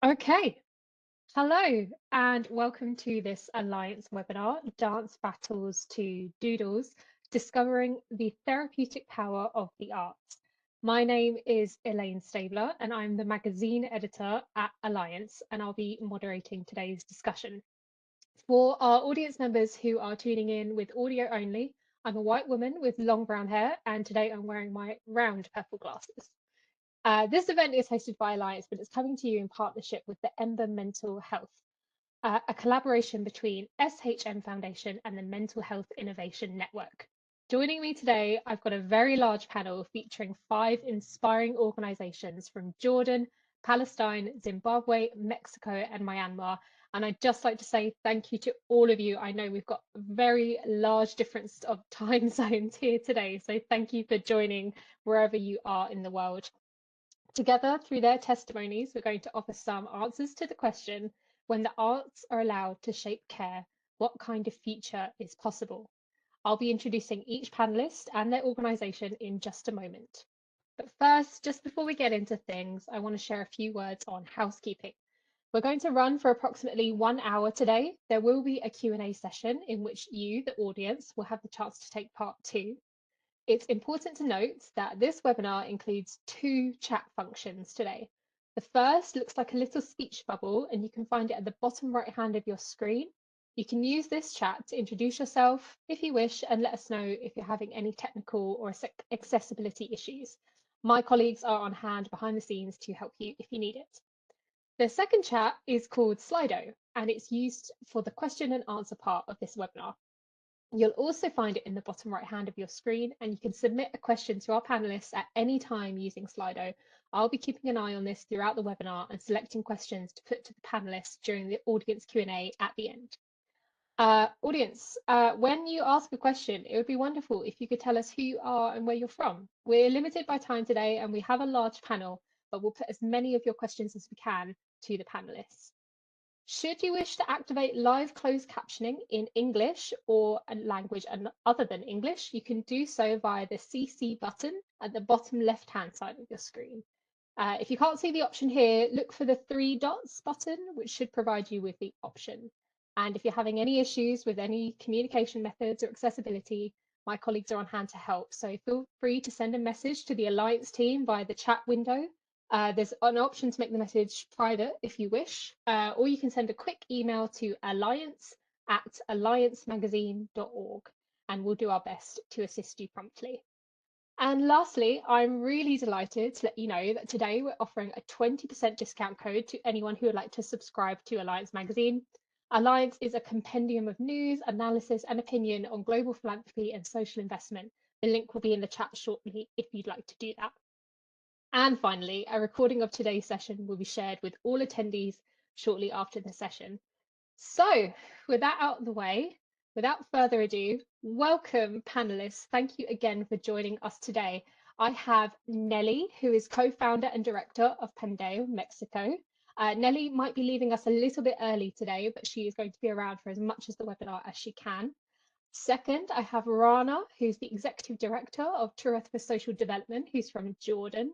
Okay, hello and welcome to this Alliance webinar, Dance Battles to Doodles, Discovering the Therapeutic Power of the Arts. My name is Elaine Stabler and I'm the magazine editor at Alliance, and I'll be moderating today's discussion. For our audience members who are tuning in with audio only, I'm a white woman with long brown hair, and today I'm wearing my round purple glasses. This event is hosted by Alliance, but it's coming to you in partnership with the Ember Mental Health, a collaboration between SHM Foundation and the Mental Health Innovation Network. Joining me today, I've got a very large panel featuring 5 inspiring organizations from Jordan, Palestine, Zimbabwe, Mexico, and Myanmar. And I'd just like to say thank you to all of you. I know we've got a very large difference of time zones here today, so thank you for joining wherever you are in the world. Together, through their testimonies, we're going to offer some answers to the question, when the arts are allowed to shape care, what kind of future is possible? I'll be introducing each panelist and their organisation in just a moment. But first, just before we get into things, I want to share a few words on housekeeping. We're going to run for approximately 1 hour today. There will be a Q&A session in which you, the audience, will have the chance to take part too. It's important to note that this webinar includes 2 chat functions today. The first looks like a little speech bubble, and you can find it at the bottom right hand of your screen. You can use this chat to introduce yourself if you wish and let us know if you're having any technical or accessibility issues. My colleagues are on hand behind the scenes to help you if you need it. The second chat is called Slido, and it's used for the question and answer part of this webinar. You'll also find it in the bottom right hand of your screen, and you can submit a question to our panelists at any time using Slido. I'll be keeping an eye on this throughout the webinar and selecting questions to put to the panelists during the audience Q&A at the end. Audience, when you ask a question, it would be wonderful if you could tell us who you are and where you're from. We're limited by time today and we have a large panel, but we'll put as many of your questions as we can to the panelists. Should you wish to activate live closed captioning in English or a language other than English, you can do so via the CC button at the bottom left-hand side of your screen. If you can't see the option here, look for the 3 dots button, which should provide you with the option. And if you're having any issues with any communication methods or accessibility, my colleagues are on hand to help. So feel free to send a message to the Alliance team via the chat window. There's an option to make the message private if you wish, or you can send a quick email to alliance@alliancemagazine.org, and we'll do our best to assist you promptly. And lastly, I'm really delighted to let you know that today we're offering a 20% discount code to anyone who would like to subscribe to Alliance Magazine. Alliance is a compendium of news, analysis, and opinion on global philanthropy and social investment. The link will be in the chat shortly if you'd like to do that. And finally, a recording of today's session will be shared with all attendees shortly after the session. So, with that out of the way, without further ado, welcome panelists. Thank you again for joining us today. I have Nelly, who is co-founder and director of Pandeo, Mexico. Nelly might be leaving us a little bit early today, but she is going to be around for as much of the webinar as she can. Second, I have Rana, who's the executive director of Truth for Social Development, who's from Jordan.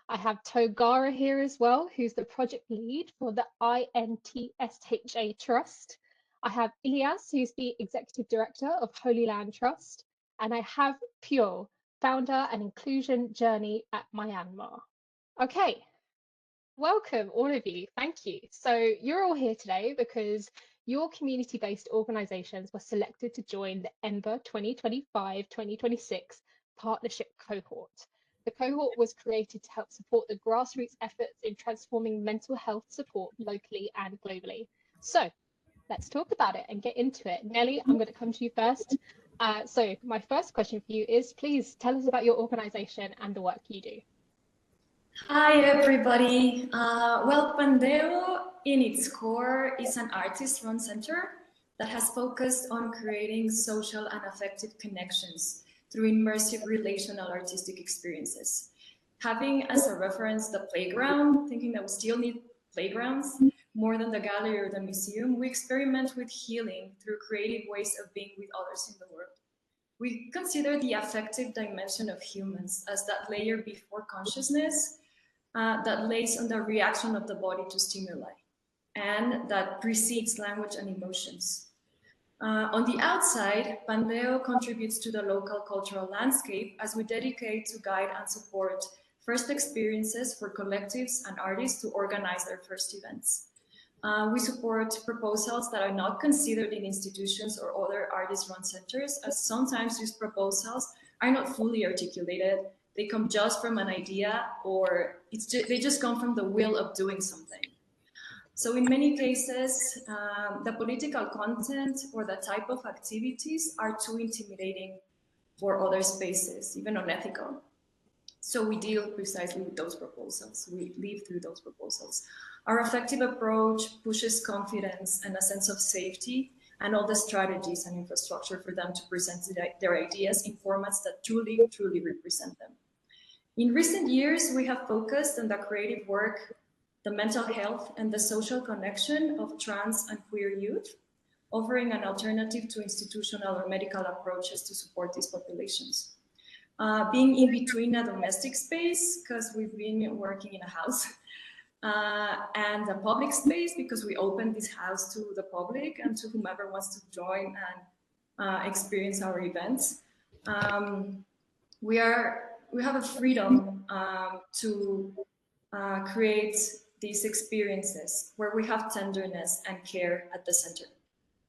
I have Togara here as well, who's the project lead for the INTSHA Trust. I have Ilyas, who's the executive director of Holy Land Trust. And I have Pyo, founder and inclusion journey at Myanmar. Okay, welcome all of you. Thank you. So you're all here today because your community-based organizations were selected to join the Ember 2025-2026 partnership cohort. The cohort was created to help support the grassroots efforts in transforming mental health support locally and globally. So let's talk about it and get into it. Nelly, I'm going to come to you first. So my first question for you is, please tell us about your organization and the work you do. Hi, everybody. Well, Pandeo, in its core, is an artist-run center that has focused on creating social and affective connections through immersive relational artistic experiences. Having as a reference the playground, thinking that we still need playgrounds more than the gallery or the museum, we experiment with healing through creative ways of being with others in the world. We consider the affective dimension of humans as that layer before consciousness, that lays on the reaction of the body to stimuli and that precedes language and emotions. On the outside, Pandeo contributes to the local cultural landscape as we dedicate to guide and support first experiences for collectives and artists to organize their first events. We support proposals that are not considered in institutions or other artist-run centers, as sometimes these proposals are not fully articulated. They come just from an idea, or they just come from the will of doing something. So in many cases, the political content or the type of activities are too intimidating for other spaces, even unethical. So we deal precisely with those proposals. We live through those proposals. Our effective approach pushes confidence and a sense of safety and all the strategies and infrastructure for them to present their ideas in formats that truly represent them. In recent years, we have focused on the creative work, the mental health, and the social connection of trans and queer youth, offering an alternative to institutional or medical approaches to support these populations. Being in between a domestic space, because we've been working in a house, and a public space, because we open this house to the public and to whomever wants to join and experience our events. We have a freedom to create these experiences where we have tenderness and care at the center.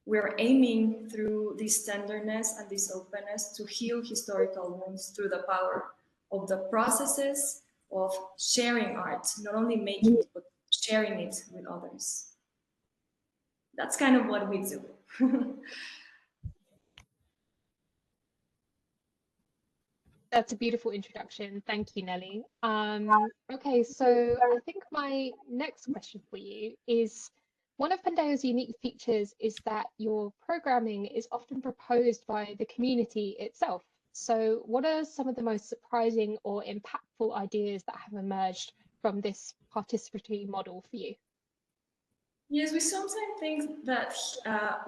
We're aiming through this tenderness and this openness to heal historical wounds through the power of the processes of sharing art, not only making it, but sharing it with others. That's kind of what we do. That's a beautiful introduction. Thank you, Nelly. Okay, so I think my next question for you is, one of Pandeo's unique features is that your programming is often proposed by the community itself. So what are some of the most surprising or impactful ideas that have emerged from this participatory model for you? Yes, we sometimes think that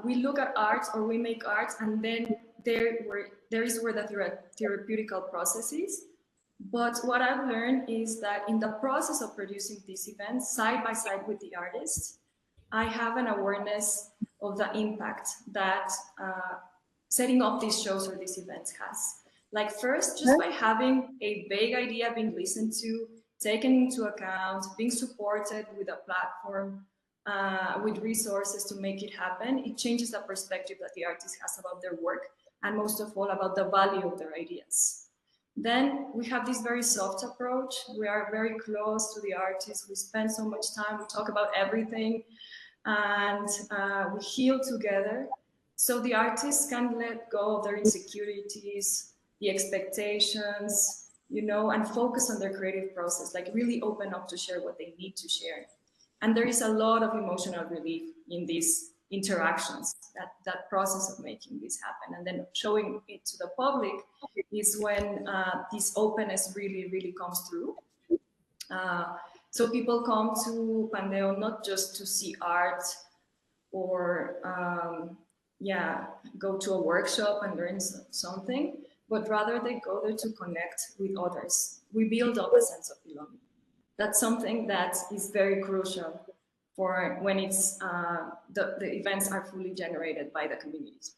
we look at art or we make art and then there is where the therapeutical process is. But what I've learned is that in the process of producing these events, side by side with the artists, I have an awareness of the impact that setting up these shows or these events has. Like first, just by having a vague idea being listened to, taken into account, being supported with a platform, with resources to make it happen, it changes the perspective that the artist has about their work, and most of all about the value of their ideas. Then we have this very soft approach. We are very close to the artist. We spend so much time, we talk about everything, and we heal together. So the artists can let go of their insecurities, the expectations, and focus on their creative process, like really open up to share what they need to share. And there is a lot of emotional relief in these interactions, that process of making this happen. And then showing it to the public is when this openness really comes through. So people come to Pandeo not just to see art or go to a workshop and learn something, but rather they go there to connect with others. We build up a sense of belonging. That's something that is very crucial for when it's the events are fully generated by the communities.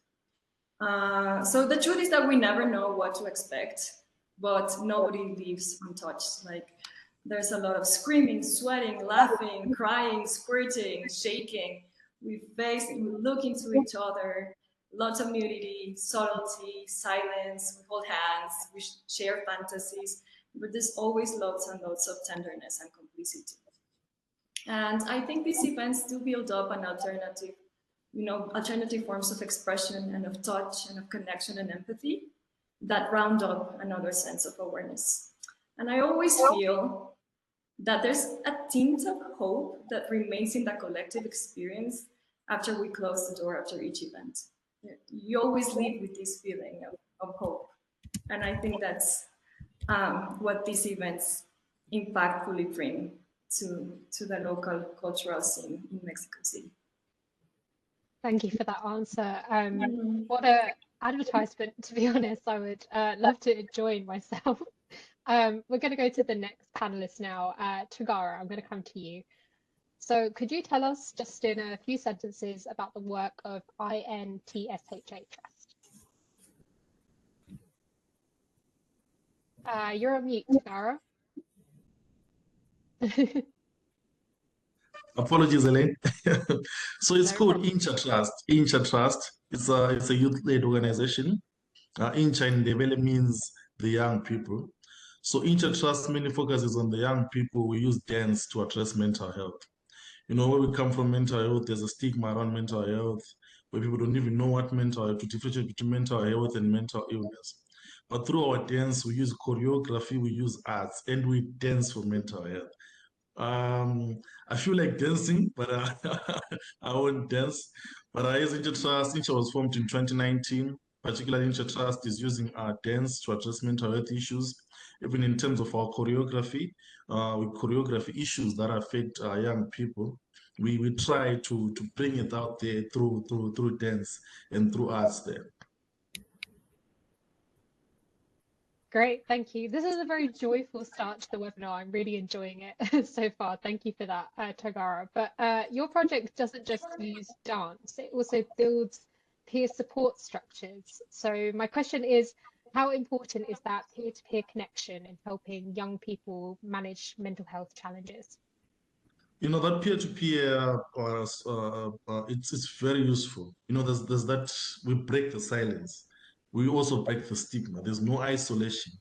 So the truth is that we never know what to expect, but nobody leaves untouched. Like there's a lot of screaming, sweating, laughing, crying, squirting, shaking. We look into each other, lots of nudity, subtlety, silence, we hold hands, we share fantasies, but there's always lots and lots of tenderness and complicity. And I think these events do build up an alternative forms of expression and of touch and of connection and empathy that round up another sense of awareness. And I always feel that there's a tint of hope that remains in the collective experience after we close the door after each event. You always leave with this feeling of hope. And I think that's what these events impactfully bring to the local cultural scene in Mexico City. Thank you for that answer. What a advertisement, to be honest. I would love to join myself. We're going to go to the next panelist now. Tagara, I'm going to come to you. So could you tell us just in a few sentences about the work of INTSHA Trust? You're on mute, Tagara. Apologies, Elaine. So it's No called problem. Incha Trust. Incha Trust. It's a youth-led organization. Incha in Ndebele means the young people. So Incha Trust mainly focuses on the young people. We use dance to address mental health. You know, where we come from mental health, there's a stigma around mental health where people don't even know what mental health, to differentiate between mental health and mental illness. But through our dance, we use choreography, we use arts, and we dance for mental health. I feel like dancing, but I won't dance. But as Intertrust, Inter was formed in 2019. Particularly, Intertrust is using dance to address mental health issues, even in terms of our choreography. With choreography issues that affect young people, we try to bring it out there through dance and through arts there. Great, thank you. This is a very joyful start to the webinar. I'm really enjoying it so far. Thank you for that, Tagara. But your project doesn't just use dance, it also builds peer support structures. So my question is, how important is that peer-to-peer connection in helping young people manage mental health challenges? You know, that peer-to-peer, it's very useful. You know, there's that we break the silence. We also break the stigma. There's no isolation.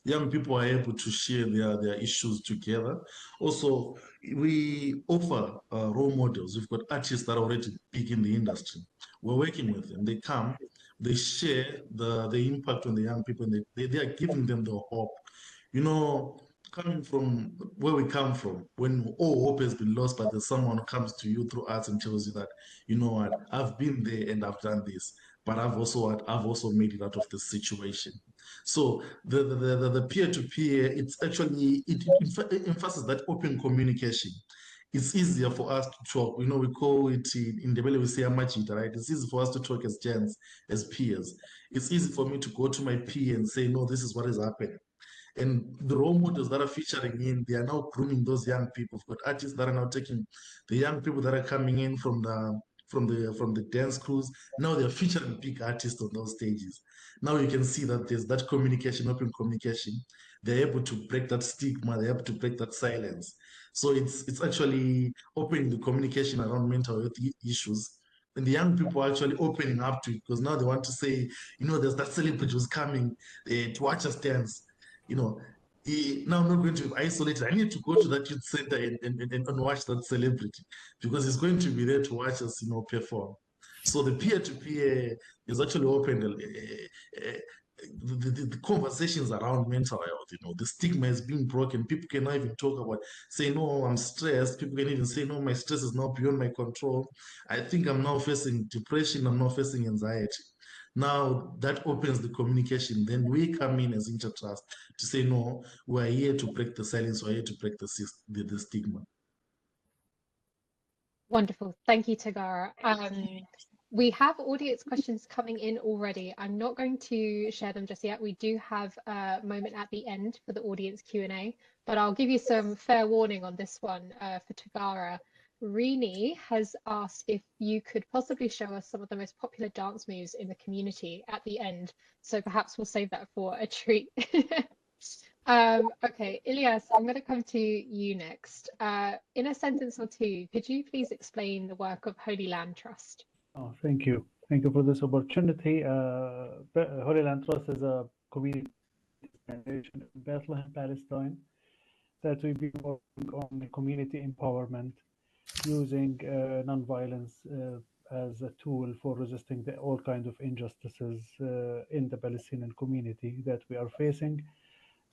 Young people are able to share their issues together. Also, we offer role models. We've got artists that are already big in the industry. We're working with them. They come, they share the impact on the young people, and they are giving them the hope. You know, coming from where we come from, when all hope has been lost, but there's someone who comes to you through arts and tells you that, you know what, I've been there and I've done this, but I've also made it out of this situation. So the peer-to-peer, it's actually it emphasizes that open communication. It's easier for us to talk. You know, we call it in the way we say amachita, right? It's easy for us to talk as gents, as peers. It's easy for me to go to my peer and say, no, this is what is happening. And the role models that are featuring in, they are now grooming those young people. We've got artists that are now taking the young people that are coming in from the dance crews. Now they're featuring big artists on those stages. Now you can see that there's that communication, open communication. They're able to break that stigma. They're able to break that silence. So it's actually opening the communication around mental health issues. And the young people are actually opening up to it because now they want to say, you know, there's that celebrity who's coming to watch us dance. You know, now I'm not going to be isolated. I need to go to that youth center and watch that celebrity because he's going to be there to watch us, you know, perform. So the peer-to-peer is actually opened the conversations around mental health. You know, the stigma is being broken. People can now even talk about, say, no, I'm stressed. People can even say, no, my stress is now beyond my control. I think I'm now facing depression. I'm now facing anxiety. Now that opens the communication. Then we come in as Intertrust to say, no, we're here to break the silence. We're here to break the stigma. Wonderful. Thank you, Tagara. We have audience questions coming in already. I'm not going to share them just yet. We do have a moment at the end for the audience Q&A, but I'll give you some fair warning on this one for Tagara. Rini has asked if you could possibly show us some of the most popular dance moves in the community at the end. So perhaps we'll save that for a treat. Okay, Ilyas, I'm going to come to you next. In a sentence or two, could you please explain the work of Holy Land Trust? Oh, thank you. Thank you for this opportunity. Holy Land Trust is a community foundation in Bethlehem, Palestine, that we've been working on community empowerment using nonviolence as a tool for resisting all kinds of injustices in the Palestinian community that we are facing,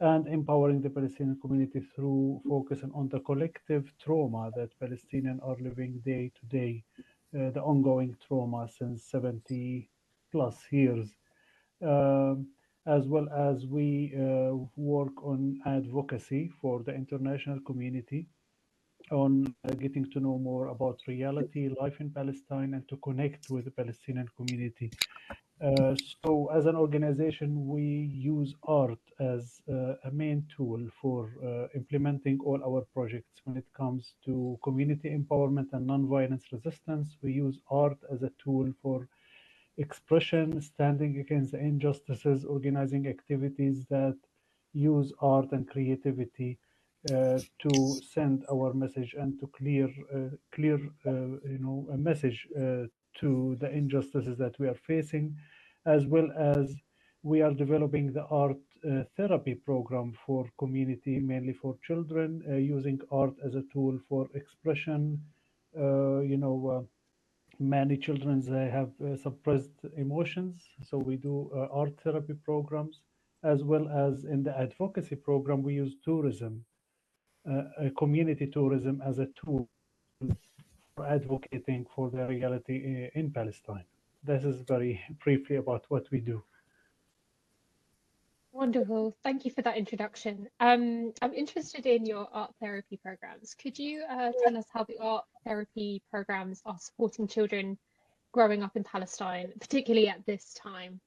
and empowering the Palestinian community through focusing on the collective trauma that Palestinians are living day to day, the ongoing trauma since 70 plus years. As well as we work on advocacy for the international community on getting to know more about reality, life in Palestine, and to connect with the Palestinian community. So, as an organization, we use art as a main tool for implementing all our projects. When it comes to community empowerment and nonviolence resistance, we use art as a tool for expression, standing against the injustices, organizing activities that use art and creativity to send our message and to clear, a message to the injustices that we are facing, as well as we are developing the art therapy program for community, mainly for children, using art as a tool for expression. Many children they have suppressed emotions, so we do art therapy programs, as well as in the advocacy program we use tourism, community tourism as a tool for advocating for the reality in Palestine. This is very briefly about what we do. Wonderful. Thank you for that introduction. I'm interested in your art therapy programs. Could you tell us how the art therapy programs are supporting children growing up in Palestine, particularly at this time?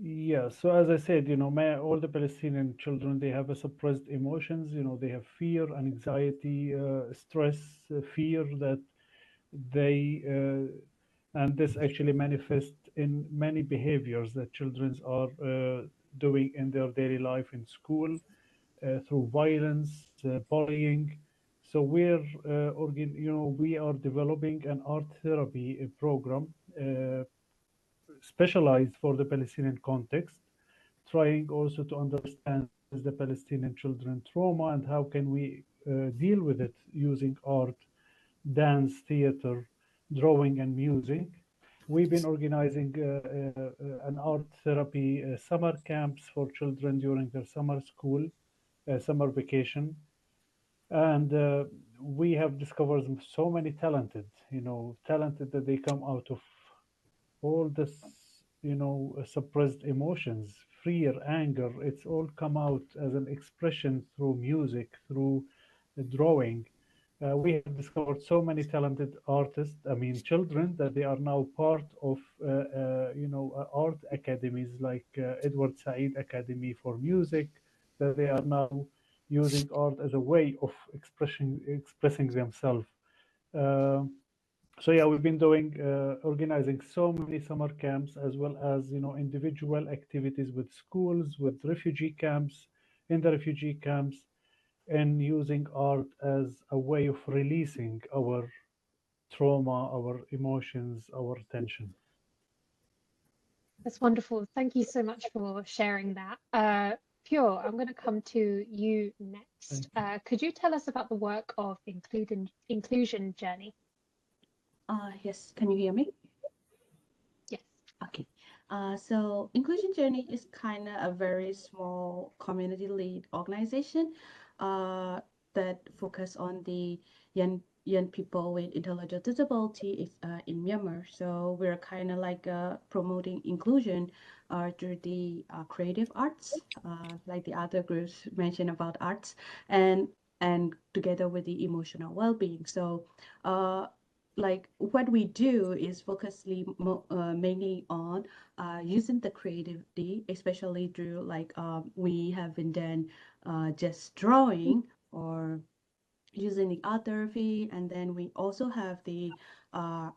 Yeah, so as I said, all the Palestinian children, they have a suppressed emotions, they have fear, anxiety, stress, fear that they and this actually manifests in many behaviors that children are doing in their daily life in school, through violence, bullying. So we are developing an art therapy program specialized for the Palestinian context, trying also to understand what is the Palestinian children trauma and how can we deal with it using art, dance, theater, drawing, and music. We've been organizing an art therapy summer camps for children during their summer school, summer vacation, and we have discovered so many talented that they come out of all this, suppressed emotions, fear, anger. It's all come out as an expression through music, through drawing. We have discovered so many talented artists, I mean, children, that they are now part of, art academies like Edward Said Academy for Music, that they are now using art as a way of expressing themselves. Uh, so yeah, we've been organizing so many summer camps, as well as individual activities with schools, with refugee camps, in the refugee camps, and using art as a way of releasing our trauma, our emotions, our tension. That's wonderful. Thank you so much for sharing that. Pure, I'm going to come to you next. Thank you. Could you tell us about the work of Inclusion Journey? Yes, can you hear me? Yes. Okay. So Inclusion Journey is kind of a very small community lead organization uh, that focus on the young people with intellectual disability in Myanmar. So we're kind of like promoting inclusion through the creative arts, like the other groups mentioned about arts, and and together with the emotional well-being. So like what we do is mainly on using the creativity, especially through like we have been done just drawing or using the art therapy, and then we also have the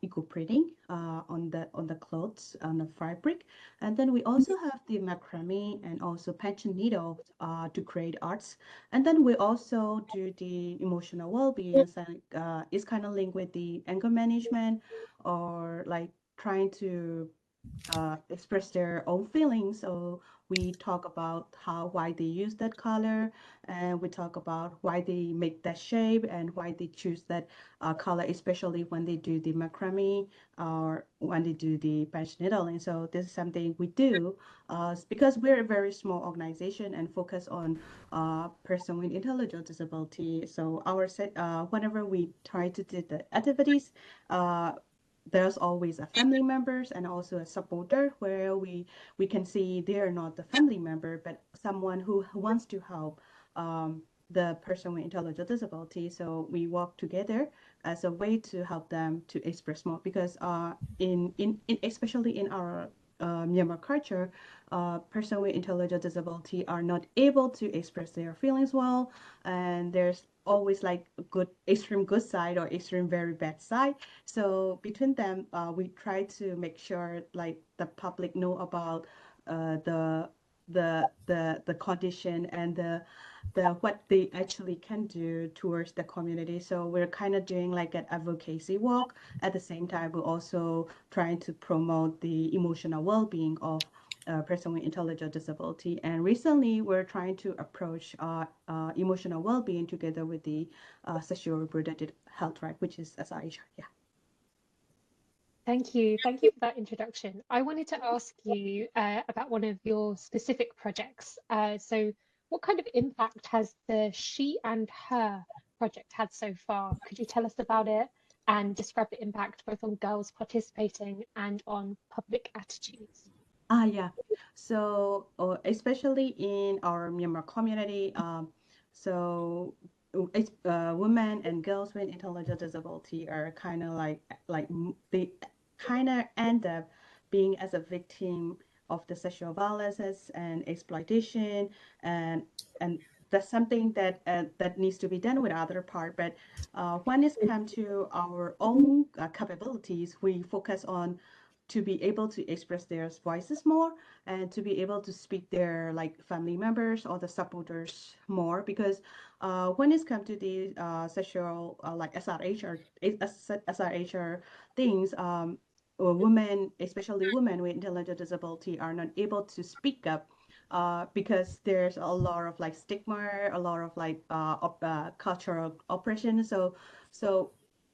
eco printing on the clothes on the fabric, and then we also have the macrame and also patching needles to create arts, and then we also do the emotional well-being. So it's kind of linked with the anger management, or like trying to express their own feelings. So we talk about why they use that color, and we talk about why they make that shape and why they choose that color, especially when they do the macrame or when they do the patch needling. So this is something we do because we're a very small organization and focus on person with intellectual disability. So whenever we try to do the activities, there's always a family members and also a supporter, where we can see they're not the family member but someone who wants to help the person with intellectual disability. So we work together as a way to help them to express more, because in especially in our Myanmar culture, person with intellectual disability are not able to express their feelings well, and there's always like a good extreme good side or extreme very bad side. So between them, we try to make sure like the public know about the condition and the what they actually can do towards the community. So we're kind of doing like an advocacy work. At the same time, we're also trying to promote the emotional well-being of a person with intellectual disability. And recently, we're trying to approach emotional well-being together with the sexual reproductive health, right, which is SRH. Yeah. Thank you. Thank you for that introduction. I wanted to ask you about one of your specific projects. So what kind of impact has the She and Her project had so far? Could you tell us about it and describe the impact both on girls participating and on public attitudes? Yeah. So, especially in our Myanmar community, so it's women and girls with intellectual disability are kind of they kind of end up being as a victim of the sexual violences and exploitation, and and that's something that that needs to be done with other part. But when it's come to our own capabilities, we focus on to be able to express their voices more and to be able to speak their like family members or the supporters more, because when it's come to the sexual like SRH or SRH or things, women, especially women with intellectual disability, are not able to speak up because there's a lot of like stigma, a lot of like cultural oppression. So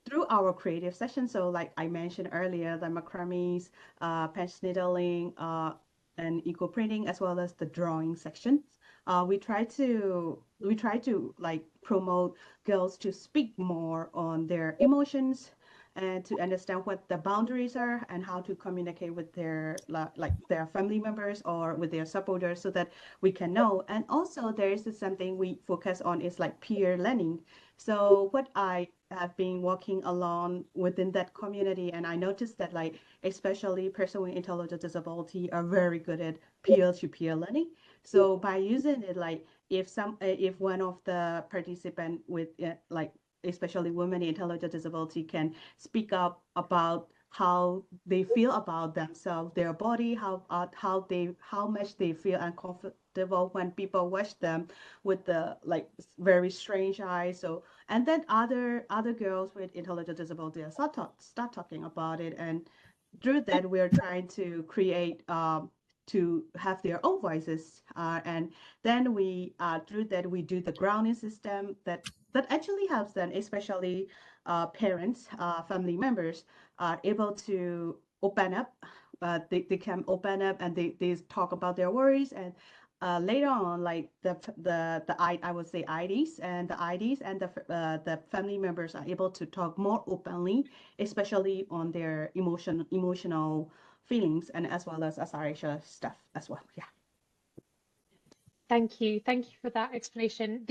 through our creative sessions, so like I mentioned earlier, the macrames, patch needling, and eco printing, as well as the drawing sections, we try to like promote girls to speak more on their emotions and to understand what the boundaries are and how to communicate with their like their family members or with their supporters, so that we can know. And also there is something we focus on is like peer learning. So what I have been working along within that community, and I noticed that like especially person with intellectual disability are very good at peer-to-peer learning. So by using it, like if one of the participant with like especially women with intellectual disability can speak up about how they feel about themselves, their body, how much they feel uncomfortable when people watch them with the like very strange eyes. So and then other girls with intellectual disability start talking about it, and through that we're trying to create to have their own voices, and then we through that we do the grounding system that actually helps them, especially parents, family members are able to open up. They can open up and they talk about their worries, and later on, like I would say IDs and the family members are able to talk more openly, especially on their emotional feelings, and as well as SRH stuff as well. Yeah. Thank you. Thank you for that explanation.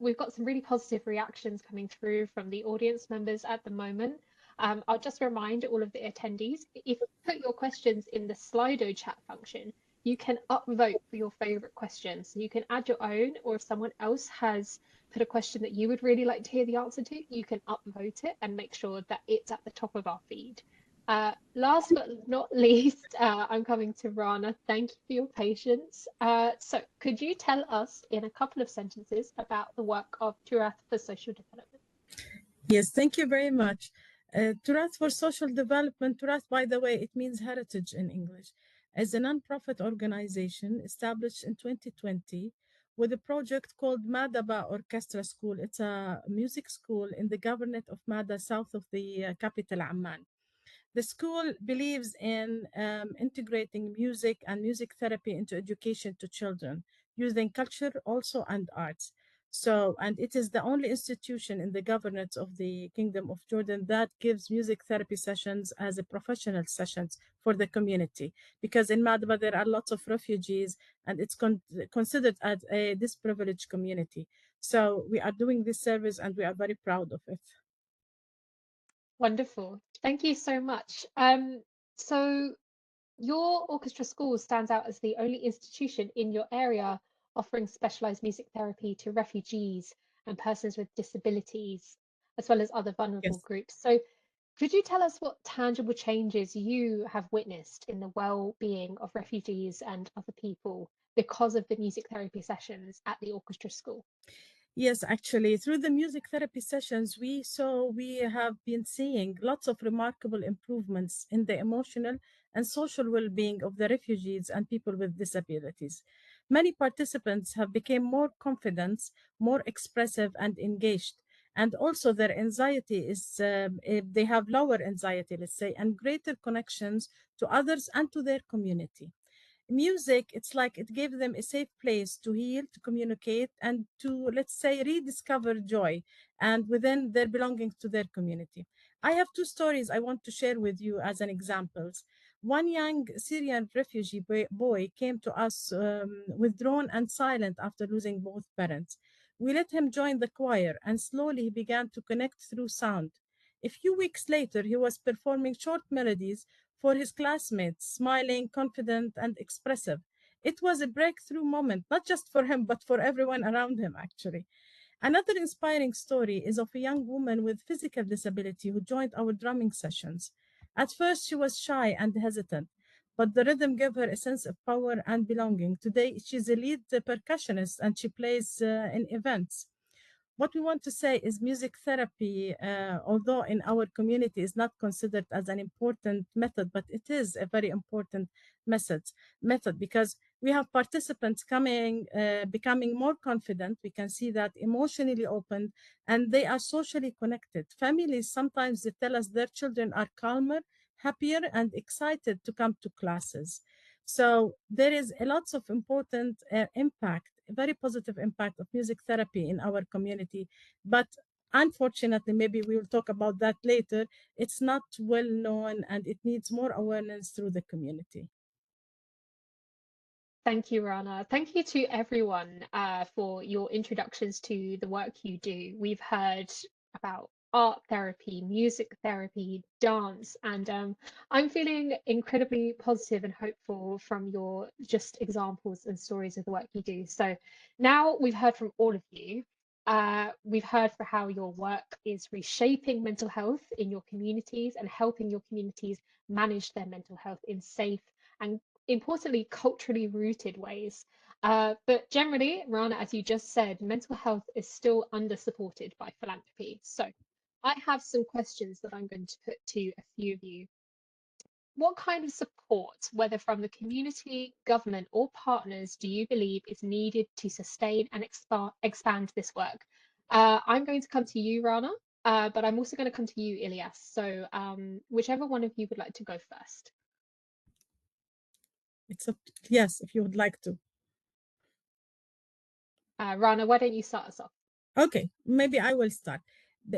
We've got some really positive reactions coming through from the audience members at the moment. I'll just remind all of the attendees, if you put your questions in the Slido chat function, you can upvote for your favorite question. So you can add your own, or if someone else has put a question that you would really like to hear the answer to, you can upvote it and make sure that it's at the top of our feed. Last but not least, I'm coming to Rana. Thank you for your patience. So could you tell us in a couple of sentences about the work of Turath for Social Development? Yes, thank you very much. Turath for Social Development, Turath, by the way, it means heritage in English, is a non-profit organization established in 2020 with a project called Madaba Orchestra School. It's a music school in the governorate of Mada, south of the capital, Amman. The school believes in integrating music and music therapy into education to children, using culture also and arts. So, and it is the only institution in the governance of the Kingdom of Jordan that gives music therapy sessions as a professional sessions for the community. Because in Madaba, there are lots of refugees and it's considered as a disprivileged community. So we are doing this service and we are very proud of it. Wonderful. Thank you so much. So your orchestra school stands out as the only institution in your area offering specialized music therapy to refugees and persons with disabilities, as well as other vulnerable Yes. groups. So could you tell us what tangible changes you have witnessed in the well-being of refugees and other people because of the music therapy sessions at the orchestra school? Yes, actually, through the music therapy sessions, we have been seeing lots of remarkable improvements in the emotional and social well-being of the refugees and people with disabilities. Many participants have become more confident, more expressive, and engaged. And also, their anxiety is, they have lower anxiety, let's say, and greater connections to others and to their community. Music, it's like it gave them a safe place to heal, to communicate, and to, let's say, rediscover joy and within their belonging to their community. I have two stories I want to share with you as an examples. One young Syrian refugee boy came to us withdrawn and silent after losing both parents. We let him join the choir, and slowly he began to connect through sound. A few weeks later, he was performing short melodies for his classmates, smiling, confident, and expressive. It was a breakthrough moment, not just for him, but for everyone around him, actually. Another inspiring story is of a young woman with physical disability who joined our drumming sessions. At first, she was shy and hesitant, but the rhythm gave her a sense of power and belonging. Today, she's a lead percussionist and she plays in events. What we want to say is music therapy, although in our community is not considered as an important method, but it is a very important method, because we have participants coming, becoming more confident. We can see that emotionally open and they are socially connected. Families sometimes they tell us their children are calmer, happier, and excited to come to classes. So there is a lots of important impact, very positive impact of music therapy in our community. But unfortunately, maybe we will talk about that later, it's not well known and it needs more awareness through the community. Thank you, Rana. Thank you to everyone for your introductions to the work you do. We've heard about art therapy, music therapy, dance, and I'm feeling incredibly positive and hopeful from your just examples and stories of the work you do. So now we've heard from all of you. We've heard for how your work is reshaping mental health in your communities and helping your communities manage their mental health in safe and importantly, culturally rooted ways. But generally, Rana, as you just said, mental health is still under supported by philanthropy. So I have some questions that I'm going to put to a few of you. What kind of support, whether from the community, government, or partners, do you believe is needed to sustain and expand this work? I'm going to come to you, Rana, but I'm also going to come to you, Ilyas. So whichever one of you would like to go first. It's a yes, if you would like to. Rana, why don't you start us off? Okay, maybe I will start.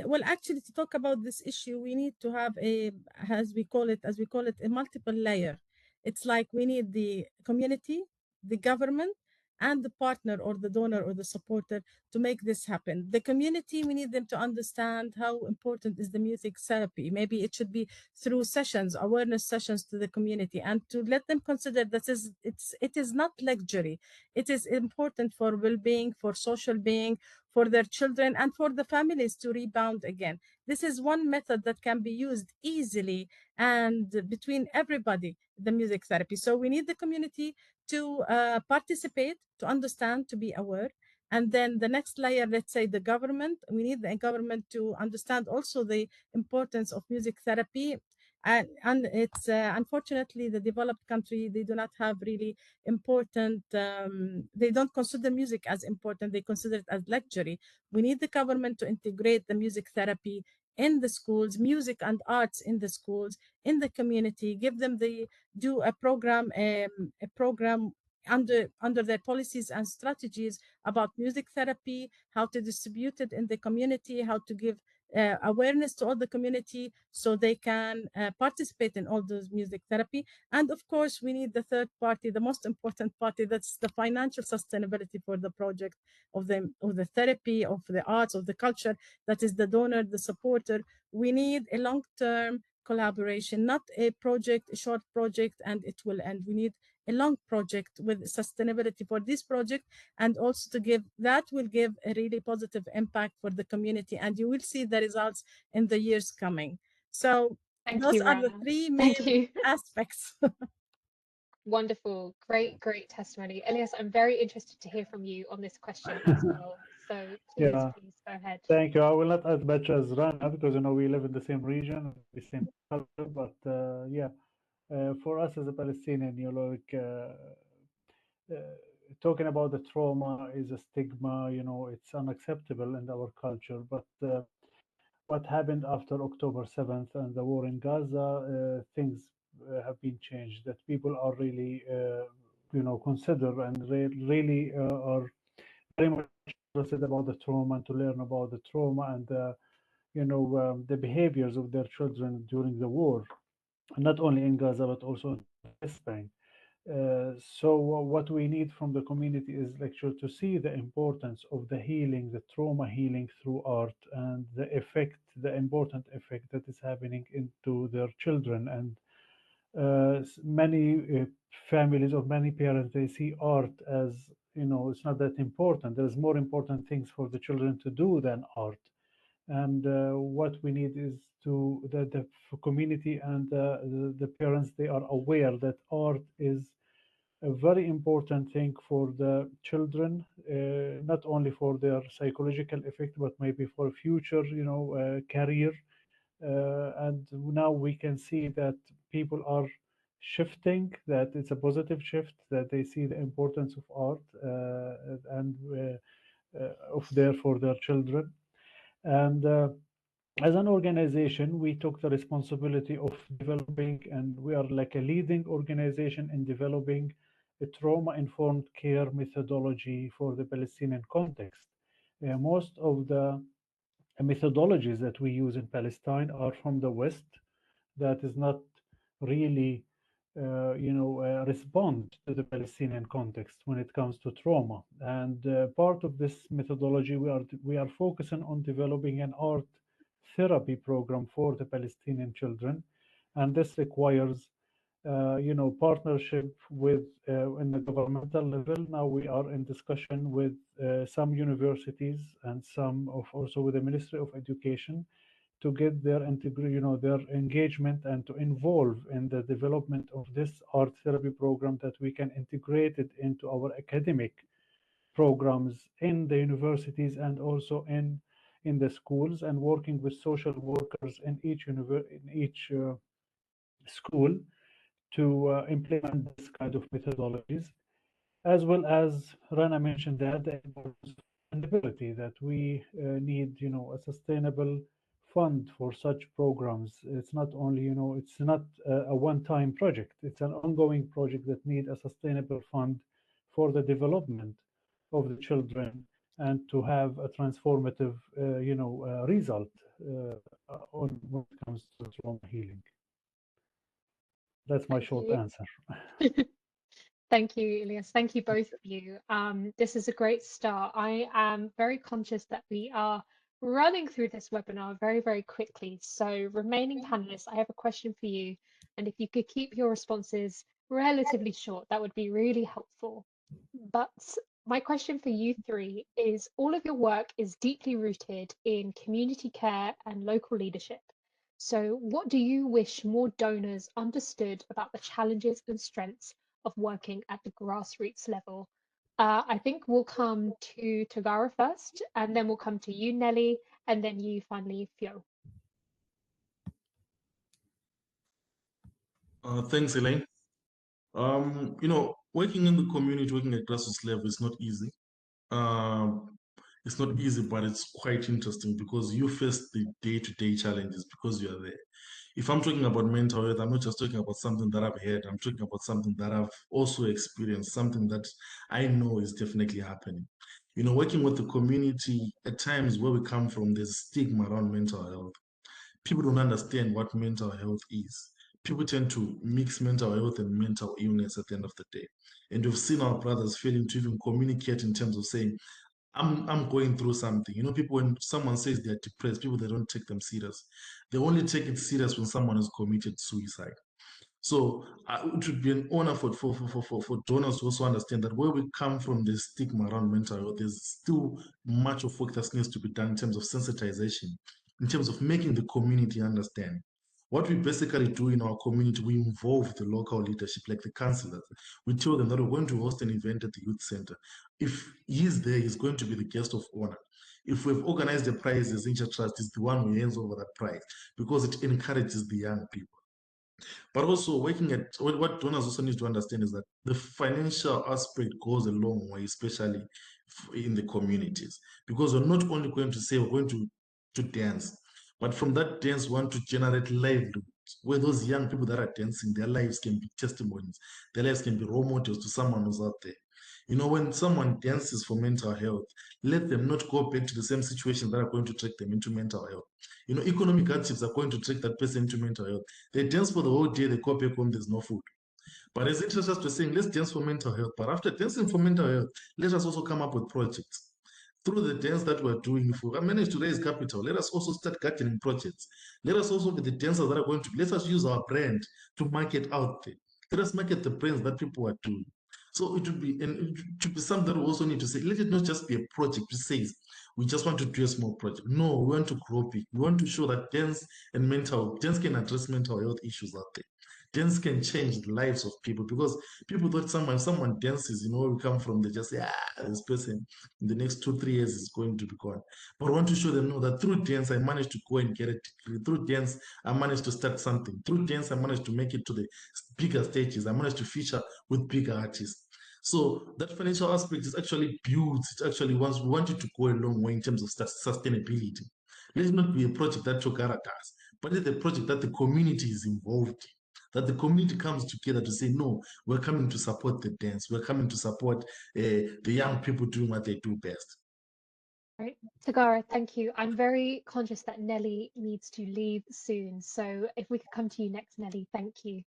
Well, actually, to talk about this issue, we need to have a, as we call it, a multiple layer. It's like we need the community, the government, and the partner or the donor or the supporter to make this happen. The community, we need them to understand how important is the music therapy. Maybe it should be through sessions, awareness sessions to the community, and to let them consider that it is not luxury. It is important for well-being, for social being, for their children, and for the families to rebound again. This is one method that can be used easily and between everybody, the music therapy. So we need the community to participate, to understand, to be aware. And then the next layer, let's say the government, we need the government to understand also the importance of music therapy. And it's unfortunately the developed country, they do not have really important, they don't consider music as important, they consider it as luxury. We need the government to integrate the music therapy in the schools, music and arts in the schools, in the community, give them the, do a program under their policies and strategies about music therapy, how to distribute it in the community, how to give awareness to all the community so they can participate in all those music therapy. And of course, we need the third party, the most important party, that's the financial sustainability for the project of the therapy, of the arts, of the culture, that is the donor, the supporter. We need a long-term collaboration, not a project, a short project, and it will end. We need a long project with sustainability for this project, and also to give that will give a really positive impact for the community, and you will see the results in the years coming. So Thank those you, are the Rana. three Thank main you. aspects. Wonderful. Great testimony. Elias, I'm very interested to hear from you on this question as well. So please Yeah, go ahead. thank you. I will not as much as Rana because we live in the same region, the same culture. But yeah, for us as a Palestinian, talking about the trauma is a stigma. It's unacceptable in our culture. But what happened after October 7th and the war in Gaza, things have been changed. That people are really, consider and really are very much interested about the trauma and to learn about the trauma and the behaviors of their children during the war, not only in Gaza but also in Palestine. So what we need from the community is actually to see the importance of the healing, the trauma healing through art, and the important effect that is happening into their children. And many families or many parents, they see art as, it's not that important. There's more important things for the children to do than art. And what we need is the community and the parents, they are aware that art is a very important thing for the children, not only for their psychological effect, but maybe for future, career. And now we can see that people are shifting, that it's a positive shift, that they see the importance of art and of there for their children. And as an organization, we took the responsibility of developing, and we are like a leading organization in developing a trauma-informed care methodology for the Palestinian context. Most of the methodologies that we use in Palestine are from the West, that is not really respond to the Palestinian context when it comes to trauma. And part of this methodology, we are focusing on developing an art therapy program for the Palestinian children, and this requires partnership with in the governmental level. Now we are in discussion with some universities and some of also with the Ministry of Education to get their their engagement and to involve in the development of this art therapy program, that we can integrate it into our academic programs in the universities and also in the schools, and working with social workers in each school to implement this kind of methodologies, as well as Rana mentioned that the importance of sustainability, that we need, a sustainable fund for such programs. It's not only, it's not a one-time project. It's an ongoing project that need a sustainable fund for the development of the children and to have a transformative, result on when it comes to trauma healing. That's my Thank short you. answer. Thank you, Elias. Thank you, both of you. This is a great start. I am very conscious that we are running through this webinar very quickly. So remaining panelists, I have a question for you. And if you could keep your responses relatively short, that would be really helpful. But my question for you three is, all of your work is deeply rooted in community care and local leadership. So what do you wish more donors understood about the challenges and strengths of working at the grassroots level? I think we'll come to Tagara first, and then we'll come to you, Nelly, and then you finally, Fio. Thanks, Elaine. Working in the community, working at grassroots level is not easy. It's not easy, but it's quite interesting because you face the day-to-day challenges because you are there. If I'm talking about mental health, I'm not just talking about something that I've heard. I'm talking about something that I've also experienced, something that I know is definitely happening. Working with the community, at times where we come from, there's stigma around mental health. People don't understand what mental health is. People tend to mix mental health and mental illness at the end of the day. And we've seen our brothers failing to even communicate in terms of saying, I'm going through something. People, when someone says they're depressed, people, they don't take them serious. They only take it serious when someone has committed suicide. So it would be an honor for donors to also understand that where we come from, the stigma around mental health, there's still much of work that needs to be done in terms of sensitization, in terms of making the community understand. What we basically do in our community, we involve the local leadership, like the councillors. We tell them that we're going to host an event at the youth center. If he's there, he's going to be the guest of honor. If we've organized a prize, the Zincha Trust is the one who hands over that prize because it encourages the young people. But also working at what donors also need to understand is that the financial aspect goes a long way, especially in the communities, because we're not only going to say we're going to dance, but from that dance we want to generate livelihoods where those young people that are dancing, their lives can be testimonies, their lives can be role models to someone who's out there. When someone dances for mental health, let them not go back to the same situations that are going to take them into mental health. Economic hardships are going to take that person into mental health. They dance for the whole day, they go back home, there's no food. But as interested to saying, let's dance for mental health. But after dancing for mental health, let us also come up with projects. Through the dance that we're doing, if we manage to raise capital, let us also start gardening projects. Let us also be the dancers that are going to, let us use our brand to market out there. Let us market the brands that people are doing. So it would be, and it should be something that we also need to say, let it not just be a project which says, we just want to do a small project. No, we want to grow big. We want to show that dance can address mental health issues out there. Dance can change the lives of people because people thought someone dances, where we come from, they just say, this person in the next 2-3 years is going to be gone. But I want to show them, no, that through dance, I managed to go and get a degree. Through dance, I managed to start something. Through dance, I managed to make it to the bigger stages. I managed to feature with bigger artists. So that financial aspect is actually built. It actually wants, we want it to go a long way in terms of sustainability. Let it not be a project that Chogara does, but it's a project that the community is involved in. That the community comes together to say, no, we're coming to support the dance. We're coming to support the young people doing what they do best. Right. Tagara, thank you. I'm very conscious that Nelly needs to leave soon. So if we could come to you next, Nelly, thank you.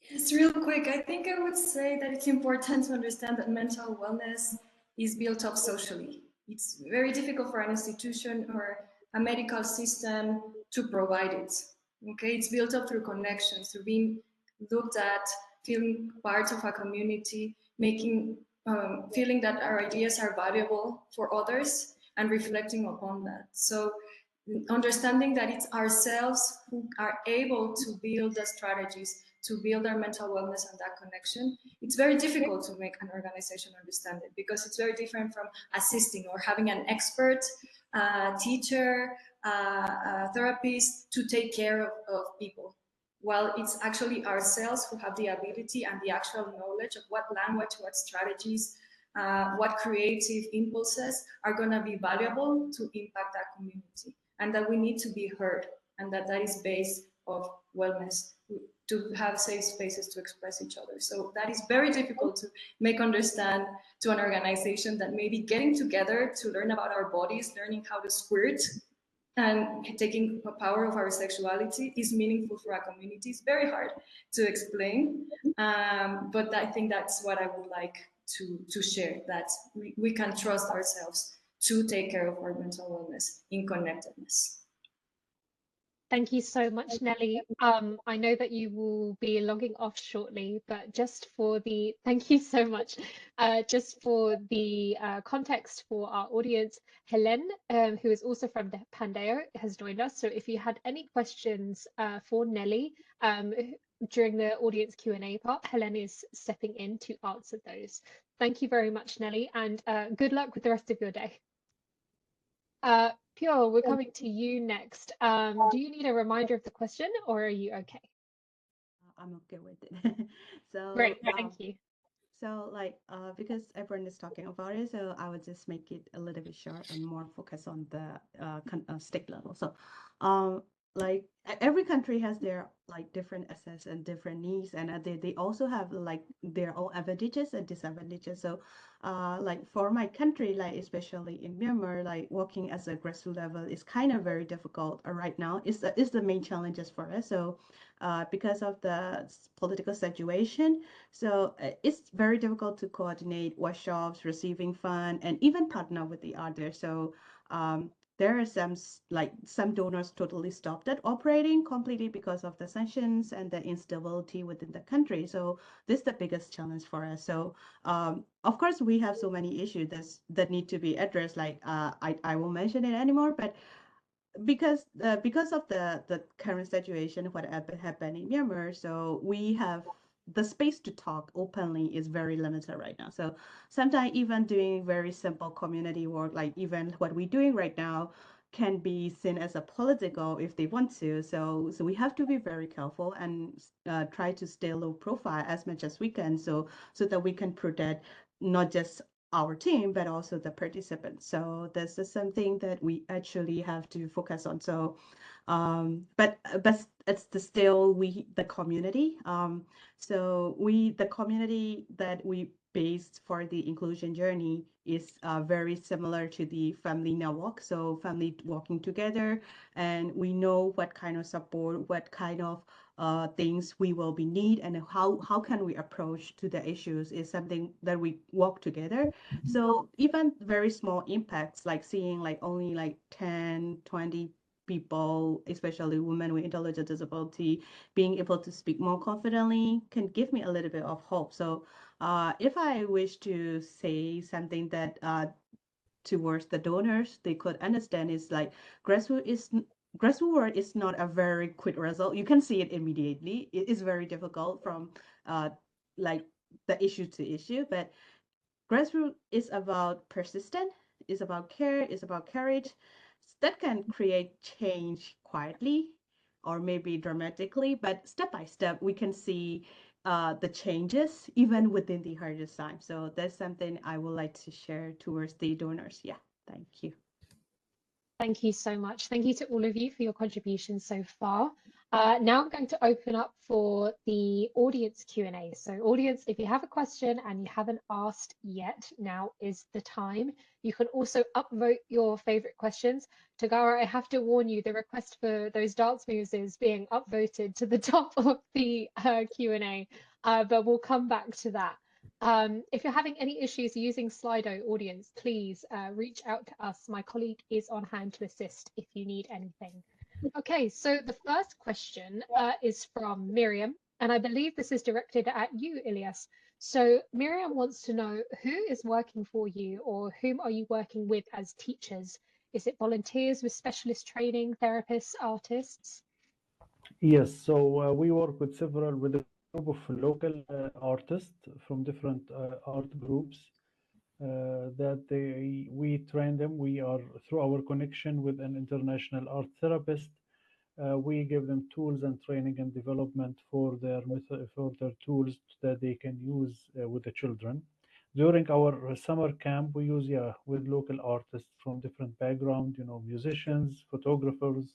Yes, real quick, I think I would say that it's important to understand that mental wellness is built up socially. It's very difficult for an institution or a medical system to provide it. Okay, it's built up through connections, through being looked at, feeling part of a community, feeling that our ideas are valuable for others and reflecting upon that. So understanding that it's ourselves who are able to build the strategies to build our mental wellness and that connection. It's very difficult to make an organization understand it because it's very different from assisting or having an expert, teacher, therapist to take care of people. While it's actually ourselves who have the ability and the actual knowledge of what language, what strategies, what creative impulses are going to be valuable to impact that community, and that we need to be heard, and that is base of wellness, to have safe spaces to express each other. So that is very difficult to make understand to an organization that maybe getting together to learn about our bodies, learning how to squirt, and taking power of our sexuality is meaningful for our community. It's very hard to explain, but I think that's what I would like to share, that we can trust ourselves to take care of our mental wellness in connectedness. Thank you so much, Nelly. I know that you will be logging off shortly, but just for the, thank you so much. Just for the context for our audience, Helen, who is also from the Pandeo, has joined us. So if you had any questions for Nelly during the audience Q&A part, Helen is stepping in to answer those. Thank you very much, Nelly, and good luck with the rest of your day. Pure, we're coming to you next. Do you need a reminder of the question or are you okay? I'm okay with it. So Great, thank you. So because everyone is talking about it, so I would just make it a little bit short and more focus on the state level. So like every country has their like different assets and different needs, and they also have like their own advantages and disadvantages. So like for my country, like especially in Myanmar, like working as a grassroots level is kind of very difficult right now. Is the main challenges for us. So because of the political situation, so it's very difficult to coordinate workshops, receiving fund, and even partner with the others. So there are some donors totally stopped at operating completely because of the sanctions and the instability within the country. So this is the biggest challenge for us. So of course we have so many issues that need to be addressed. Like I won't mention it anymore, but because of the current situation, what happened in Myanmar, so we have the space to talk openly is very limited right now. So sometimes even doing very simple community work, like even what we're doing right now, can be seen as a political if they want to. So we have to be very careful and try to stay low profile as much as we can, so that we can protect not just our team, but also the participants. So this is something that we actually have to focus on. So, but it's still the community. So the community that we based for the inclusion journey is very similar to the family network. So family working together, and we know what kind of support, what kind of things we will be need, and how can we approach to the issues is something that we work together. So even very small impacts, like seeing like only like 10, 20 people, especially women with intellectual disability, being able to speak more confidently can give me a little bit of hope. So if I wish to say something that towards the donors they could understand is like grassroots is grassroots work is not a very quick result. You can see it immediately. It is very difficult from uh, like the issue to issue, but grassroots is about persistence, is about care, is about courage that can create change quietly or maybe dramatically, but step by step we can see the changes even within the hardest time. So that's something I would like to share towards the donors. Yeah, thank you. Thank you so much. Thank you to all of you for your contributions so far. Now I'm going to open up for the audience Q&A. So audience, if you have a question and you haven't asked yet, now is the time. You can also upvote your favorite questions. Tagara, I have to warn you, the request for those dance moves is being upvoted to the top of the Q&A, but we'll come back to that. If you're having any issues using Slido, audience, please reach out to us. My colleague is on hand to assist if you need anything. Okay, so the first question is from Miriam, and I believe this is directed at you, Ilyas. So Miriam wants to know, who is working for you, or whom are you working with as teachers? Is it volunteers with specialist training, therapists, artists? Yes, so we work with a group of local artists from different art groups that we train them. We are through our connection with an international art therapist. We give them tools and training and development for for their tools that they can use with the children. During our summer camp, we use with local artists from different background, musicians, photographers,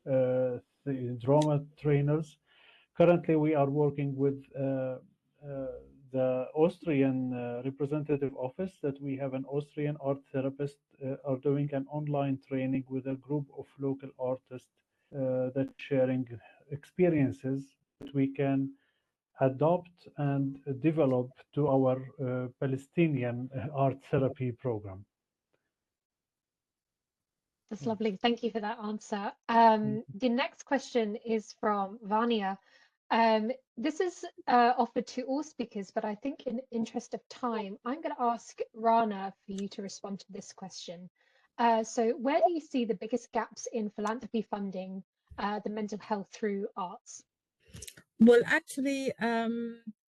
the drama trainers. Currently, we are working with the Austrian representative office that we have an Austrian art therapist are doing an online training with a group of local artists that sharing experiences that we can adopt and develop to our Palestinian art therapy program. That's lovely. Thank you for that answer. The next question is from Vania. This is offered to all speakers, but I think in interest of time, I'm going to ask Rana for you to respond to this question. So where do you see the biggest gaps in philanthropy funding the mental health through arts? Well, actually,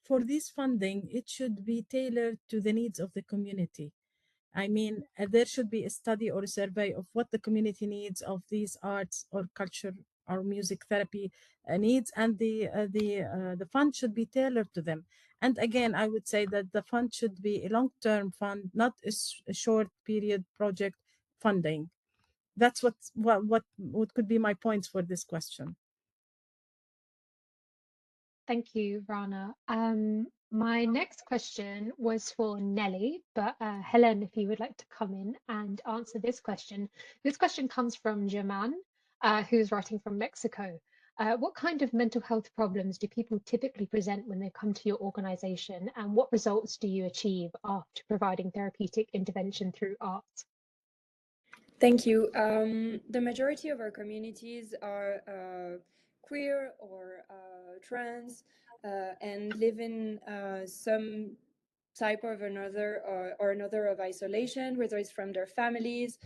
for this funding, it should be tailored to the needs of the community. I mean, there should be a study or a survey of what the community needs of these arts or culture or music therapy needs, and the fund should be tailored to them. And again, I would say that the fund should be a long-term fund, not a short period project funding. That's what could be my points for this question. Thank you, Rana. My next question was for Nelly, but Helen, if you would like to come in and answer this question. This question comes from German, who's writing from Mexico. What kind of mental health problems do people typically present when they come to your organization, and what results do you achieve after providing therapeutic intervention through art? Thank you. The majority of our communities are queer or trans and live in some type of another or another of isolation, whether it's from their families,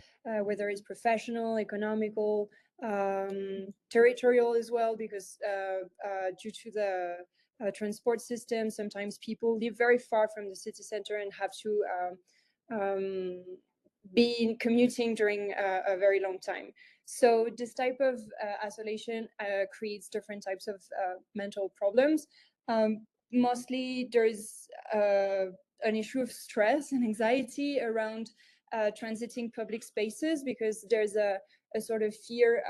whether it's professional, economical, territorial as well, because due to the transport system, sometimes people live very far from the city center and have to be commuting during a very long time. So this type of isolation creates different types of mental problems. Mostly there's an issue of stress and anxiety around transiting public spaces, because there's a sort of fear.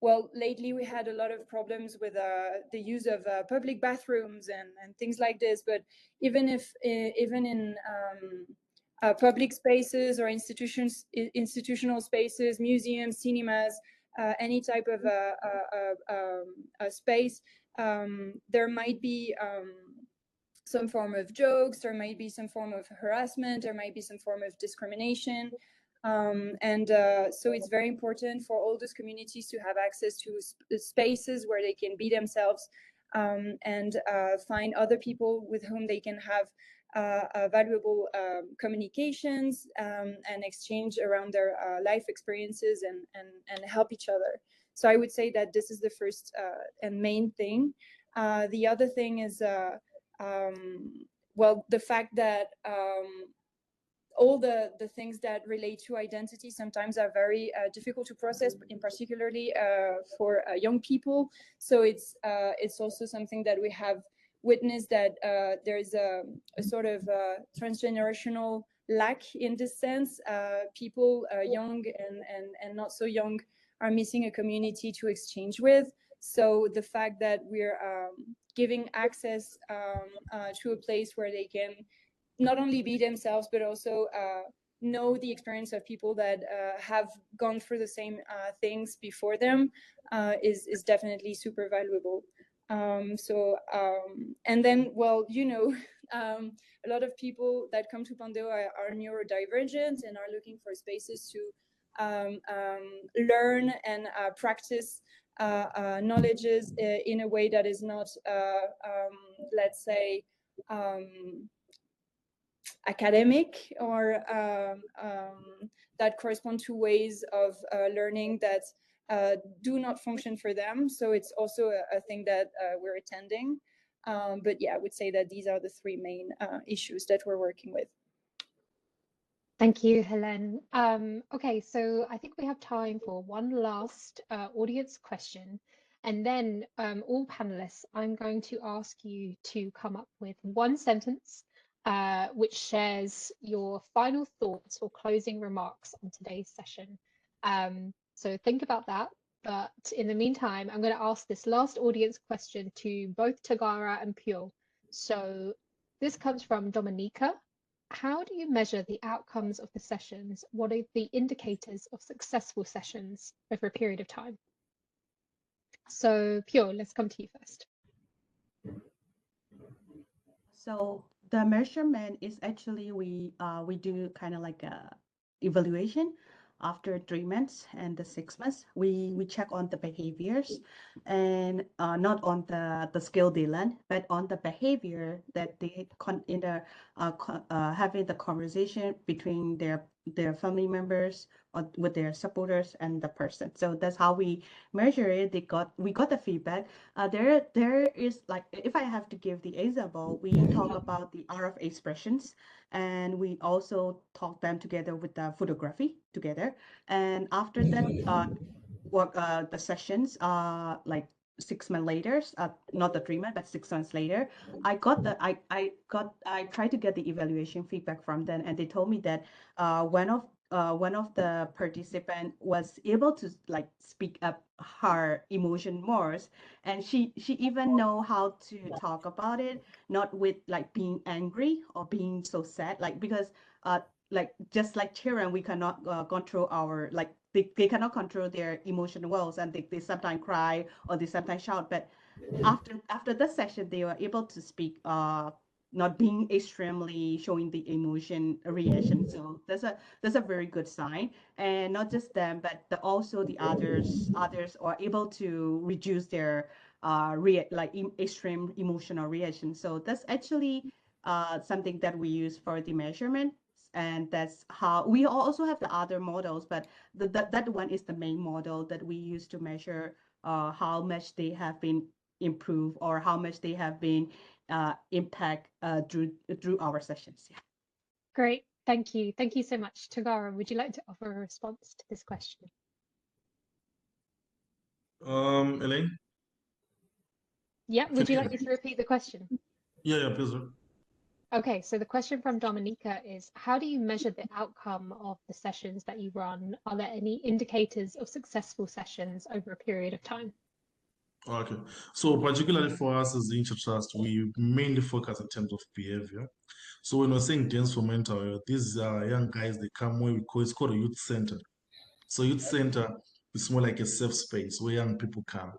Well, lately we had a lot of problems with the use of public bathrooms and things like this. But even in public spaces or institutional spaces, museums, cinemas, any type of space, there might be some form of jokes, there might be some form of harassment, there might be some form of discrimination. So it's very important for all those communities to have access to spaces where they can be themselves and find other people with whom they can have valuable communications and exchange around their life experiences and help each other. So I would say that this is the first and main thing. The other thing is, well, the fact that all the things that relate to identity sometimes are very difficult to process, in particularly for young people. So it's also something that we have witnessed, that there's a sort of transgenerational lack in this sense. People young and not so young are missing a community to exchange with. So the fact that we're giving access to a place where they can not only be themselves, but also know the experience of people that have gone through the same things before them is definitely super valuable. And then, well, you know, a lot of people that come to Pandeo are neurodivergent and are looking for spaces to learn and practice knowledges in a way that is not, let's say, academic, or that correspond to ways of learning that do not function for them. So it's also a thing that we're attending. But yeah, I would say that these are the three main issues that we're working with. Thank you, Helen. Okay, so I think we have time for one last audience question. And then all panelists, I'm going to ask you to come up with one sentence which shares your final thoughts or closing remarks on today's session. So think about that. But in the meantime, I'm going to ask this last audience question to both Tagara and Pure. So this comes from Dominica. How do you measure the outcomes of the sessions? What are the indicators of successful sessions over a period of time? So Pure, let's come to you first. So the measurement is actually we do kind of like a evaluation after 3 months and the 6 months. We check on the behaviors and not on the skill they learn, but on the behavior that they having the conversation between their family members or with their supporters and the person. So that's how we measure it. We got the feedback. There is, like, if I have to give the example, we talk about the art of expressions, and we also talk them together with the photography together. And after that, the sessions, like 6 months later, not the 3 months, but 6 months later, I tried to get the evaluation feedback from them, and they told me that one of one of the participants was able to like speak up her emotion more, and she even know how to talk about it, not with like being angry or being so sad, like because like just like children, we cannot control our like they cannot control their emotional wells, and they sometimes cry or they sometimes shout, but after the session they were able to speak not being extremely showing the emotion reaction. So that's a very good sign. And not just them, but also the others are able to reduce their extreme emotional reaction. So that's actually something that we use for the measurement. And that's how we also have the other models, but that one is the main model that we use to measure how much they have been improved or how much they have been impact through our sessions. Yeah. Great, thank you. Thank you so much. Tagara, would you like to offer a response to this question? Elaine? Yeah, would you like me to repeat the question? Yeah, please. Okay, so the question from Dominica is, how do you measure the outcome of the sessions that you run? Are there any indicators of successful sessions over a period of time? Okay, so particularly for us as the Intertrust, we mainly focus in terms of behavior. So when we're saying dance for mental health, these young guys, they come where it's called a youth center. So youth center is more like a safe space where young people come.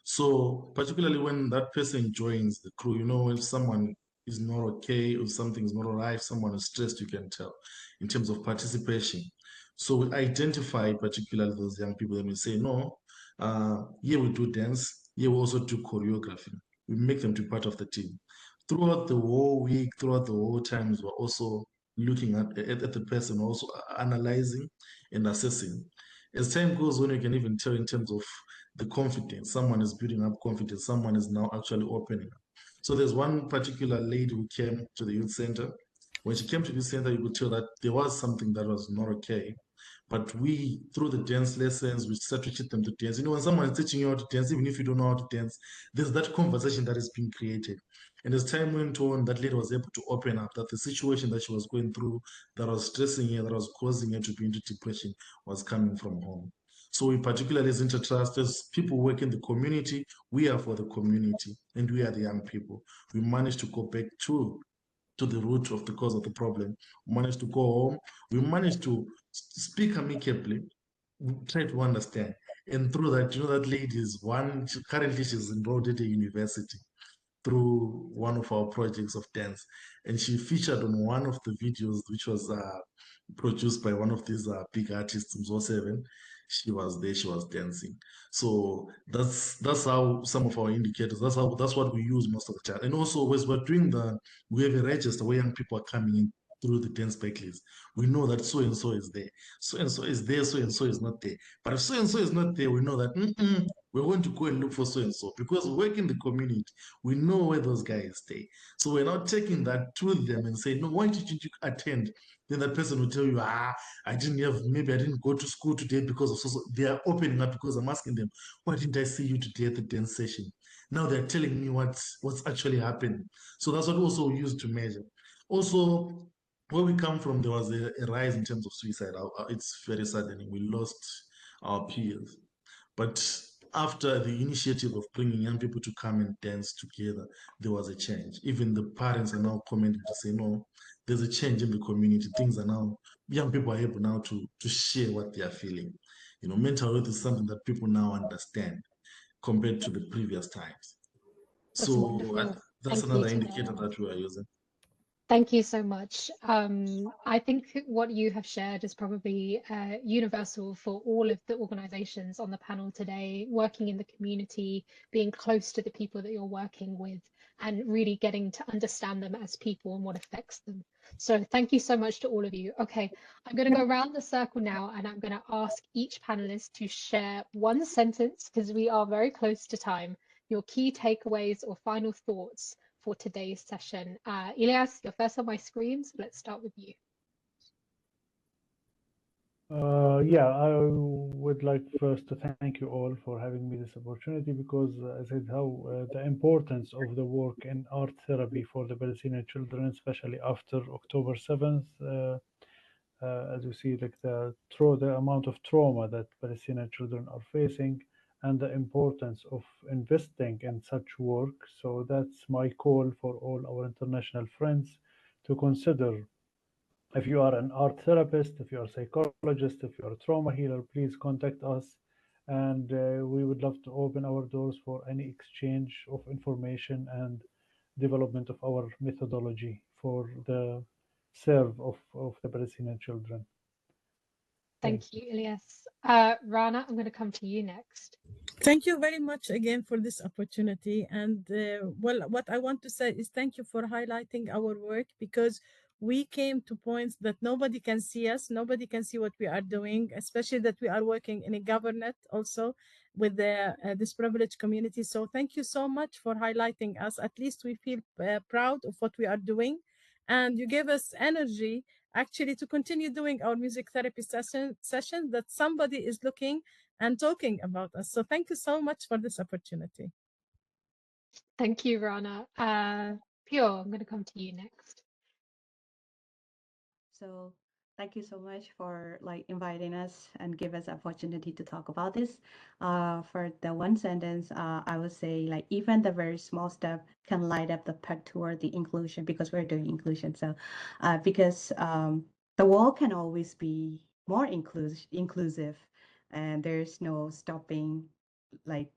So particularly when that person joins the crew, if someone is not okay, if something is not all right, someone is stressed, you can tell in terms of participation. So we identify particularly those young people and we say, no, here we do dance, here we also do choreography. We make them to be part of the team. Throughout the whole week, throughout the whole times, we're also looking at the person, also analyzing and assessing. As time goes on, you can even tell in terms of the confidence. Someone is building up confidence. Someone is now actually opening up. So there's one particular lady who came to the youth center. When she came to the center, you could tell that there was something that was not okay. But we, through the dance lessons, we start to teach them to dance. When someone is teaching you how to dance, even if you don't know how to dance, there's that conversation that is being created. And as time went on, that lady was able to open up that the situation that she was going through, that was stressing her, that was causing her to be into depression, was coming from home. So we particularly as Intertrust, as people work in the community, we are for the community and we are the young people. We managed to go back to the root of the cause of the problem. We managed to go home. We managed to speak amicably, try to understand. And through that, that lady is currently she's enrolled at a university through one of our projects of dance. And she featured on one of the videos, which was produced by one of these big artists, Mzo7. She was there, she was dancing. So that's how some of our indicators, that's what we use most of the time. And also as we're doing we have a register where young people are coming in through the dance backlist. We know that so and so is there, so and so is there, so and so is not there. But if so and so is not there, we know that we're going to go and look for so and so because we work in the community. We know where those guys stay. So we're not taking that to them and say, no, why didn't you attend? Then that person will tell you, maybe I didn't go to school today because of so. They are opening up because I'm asking them, why didn't I see you today at the dance session? Now they're telling me what's actually happening. So that's what also we use to measure. Also, where we come from, there was a rise in terms of suicide. It's very saddening. We lost our peers. But after the initiative of bringing young people to come and dance together, there was a change. Even the parents are now commenting to say, no, there's a change in the community. Things are now, young people are able now to share what they are feeling. Mental health is something that people now understand compared to the previous times. That's So wonderful. that's Thank you, another Tagara. indicator that we are using. Thank you so much. I think what you have shared is probably universal for all of the organizations on the panel today, working in the community, being close to the people that you're working with, and really getting to understand them as people and what affects them. So thank you so much to all of you. Okay, I'm going to go around the circle now and I'm going to ask each panelist to share one sentence, because we are very close to time, your key takeaways or final thoughts for today's session. Ilyas, you're first on my screen, so let's start with you. Yeah, I would like first to thank you all for having me this opportunity, because I said how the importance of the work in art therapy for the Palestinian children, especially after October 7th, as you see, like the amount of trauma that Palestinian children are facing, and the importance of investing in such work. So that's my call for all our international friends to consider. If you are an art therapist, if you are a psychologist, if you are a trauma healer, please contact us. And we would love to open our doors for any exchange of information and development of our methodology for the serve of the Palestinian children. Thank you, Ilyas. Rana, I'm going to come to you next. Thank you very much again for this opportunity. And well, what I want to say is thank you for highlighting our work, because we came to points that nobody can see us, nobody can see what we are doing, especially that we are working in a government also with the this privileged community. So thank you so much for highlighting us. At least we feel proud of what we are doing, and you gave us energy actually to continue doing our music therapy session that somebody is looking and talking about us. So thank you so much for this opportunity. Thank you, Rana. Pure, I'm going to come to you next. So thank you so much for like inviting us and give us opportunity to talk about this. For the one sentence, I would say like even the very small step can light up the path toward the inclusion, because we're doing inclusion. So because the world can always be more inclusive, and there's no stopping like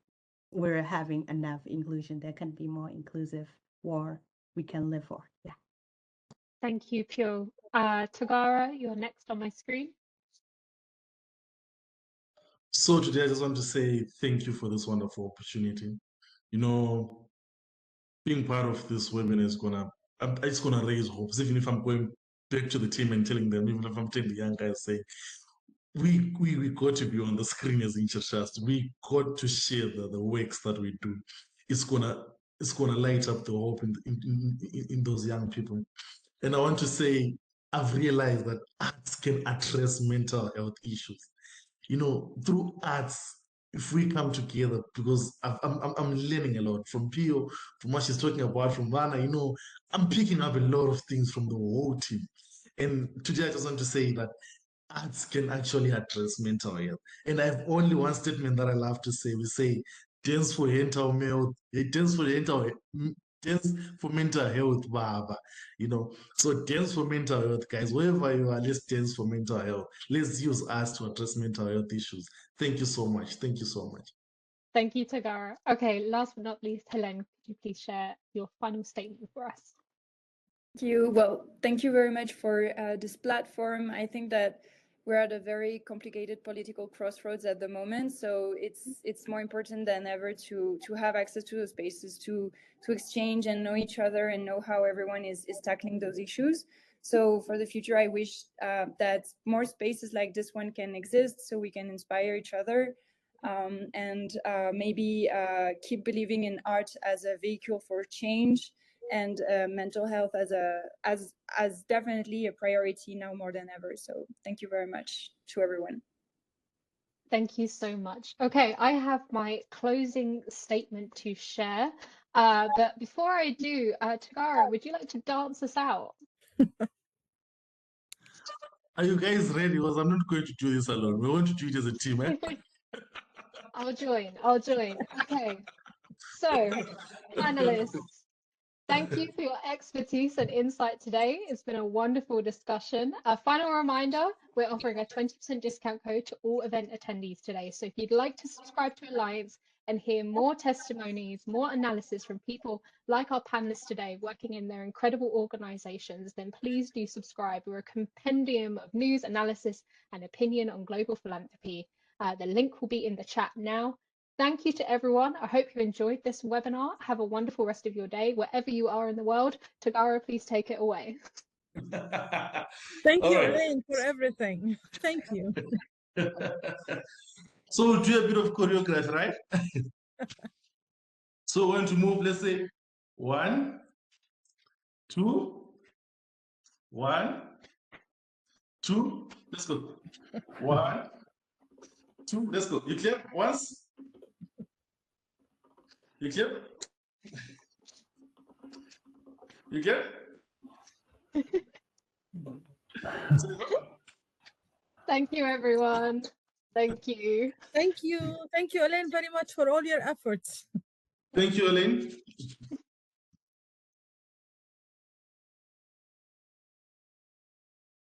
we're having enough inclusion. There can be more inclusive war we can live for. Yeah. Thank you, Pure. Tagara, you're next on my screen. So today I just want to say thank you for this wonderful opportunity. You know, being part of this webinar is it's gonna raise hopes, even if I'm going back to the team and telling them, even if I'm telling the young guys, say, we got to be on the screen as Intertrust. We got to share the works that we do. It's gonna light up the hope in those young people. And I want to say, I've realized that arts can address mental health issues. You know, through arts, if we come together, because I'm learning a lot from Pio, from what she's talking about, from Vana, you know, I'm picking up a lot of things from the whole team. And today I just want to say that arts can actually address mental health. And I have only one statement that I love to say. We say, dance for mental health, dance for mental health, Baba. You know, so dance for mental health, guys. Wherever you are, let's dance for mental health. Let's use us to address mental health issues. Thank you so much. Thank you so much. Thank you, Tagara. Okay, last but not least, Helen, could you please share your final statement for us? Thank you. Well, thank you very much for this platform. I think that we're at a very complicated political crossroads at the moment, so it's more important than ever to have access to those spaces to exchange and know each other and know how everyone is tackling those issues. So for the future, I wish that more spaces like this one can exist, so we can inspire each other, and maybe keep believing in art as a vehicle for change, and mental health as definitely a priority now more than ever. So thank you very much to everyone. Thank you so much. Okay, I have my closing statement to share. But before I do, Tagara, would you like to dance us out? Are you guys ready? Because I'm not going to do this alone. We want to do it as a team, eh? I'll join. Okay, so panelists, thank you for your expertise and insight today. It's been a wonderful discussion. A final reminder, we're offering a 20% discount code to all event attendees today. So if you'd like to subscribe to Alliance and hear more testimonies, more analysis from people like our panelists today working in their incredible organizations, then please do subscribe. We're a compendium of news, analysis, and opinion on global philanthropy. The link will be in the chat now. Thank you to everyone. I hope you enjoyed this webinar. Have a wonderful rest of your day, wherever you are in the world. Tagara, please take it away. Thank All you, right. Elaine, for everything. Thank you. So we'll do a bit of choreography, right? So we're going to move, let's say, 1, 2, 1, 2. Let's go. 1, 2. Let's go. You clear? Once. You clear? You clear? Thank you, everyone. Thank you. Thank you, Elaine, very much for all your efforts. Thank you, Elaine.